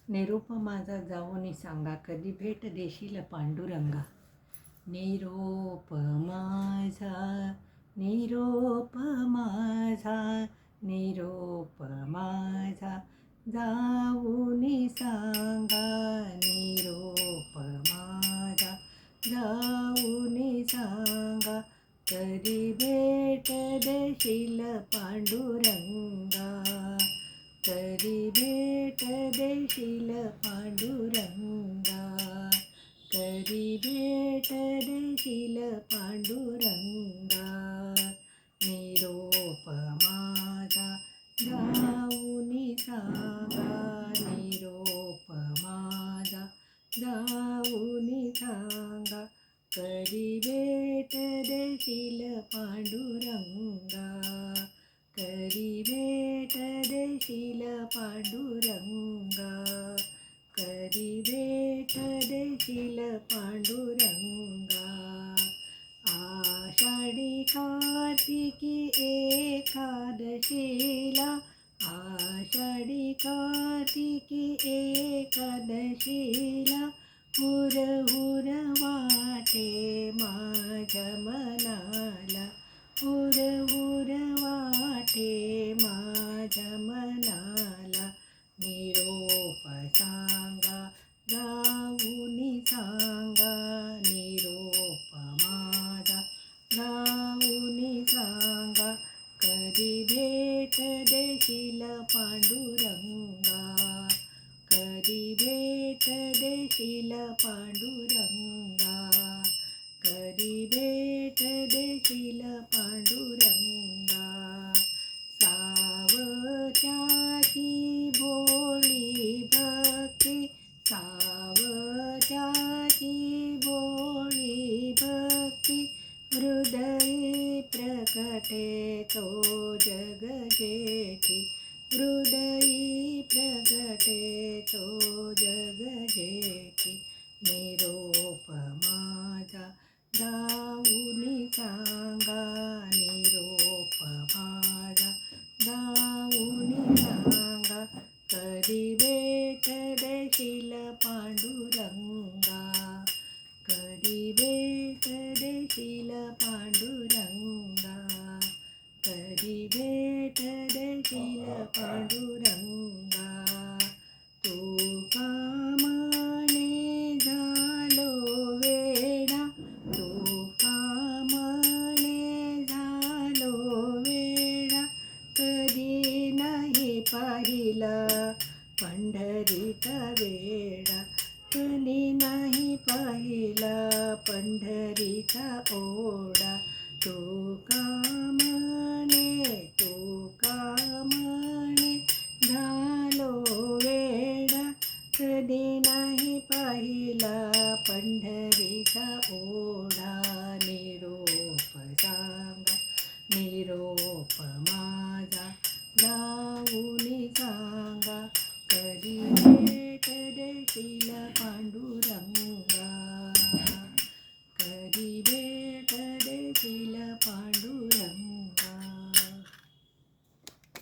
निरोप माझा जाऊनी सांगा, कधी भेट देशील पांडुरंगा. निरोप माझा, निरोप माझा, निरोप माझा जाऊनी सांगा. निरोप माझा जाऊनी सांगा, कधी भेट देशील पांडुरंगा. कधी भेट देशील पांडुरंगा. कधी भेट देशील पांडुरंगा. निरोप माझा जाऊनी सांगा. निरोप माझा जाऊनी सांगा, कधी भेट देशील पांडुरंगा. कधी भेट देशील पांडुरंगा. कधी भेट देशील पांडुरंगा. आषाढी कार्तिकी एकादशीला, आषाढी कार्तिकी एकादशीला हुर हुर वाटे माझ्या मनाला. हुर हुर वाटे माझ्या मनाला. निरोप सांगा जाऊनी सांगा. निरोप माझा जाऊनी सांगा, कधी भेट देशील पांडुरंगा. कधी भेट देशील पांडुरंगा. कधी भेट देशील पांडुरंगा. सावत्याची भोळी भक्ती, सावत्याची भोळी भक्ती, हृदयी प्रकटे तो जग जेठी. हृदयी प्रकटे तो जग जेठी. निरोप माझा जाऊनी सांगा. निरोप माझा जाऊनी सांगा, कधी भेट देशील पांडुरंगा. कधी भेट देशील पांडुरंगा. कधी भेट देशील पांडुरंगा. तुका म्हणे झालो वेडा, तुका म्हणे झालो वेडा, कधी नाही पाहिला पंढरीचा वेडा. कधी नाही पाहिला पंढरीचा ओढा. तुका म्हणे झालो वेडा, कधी नाही पाहिला पंढरीचा ओढा.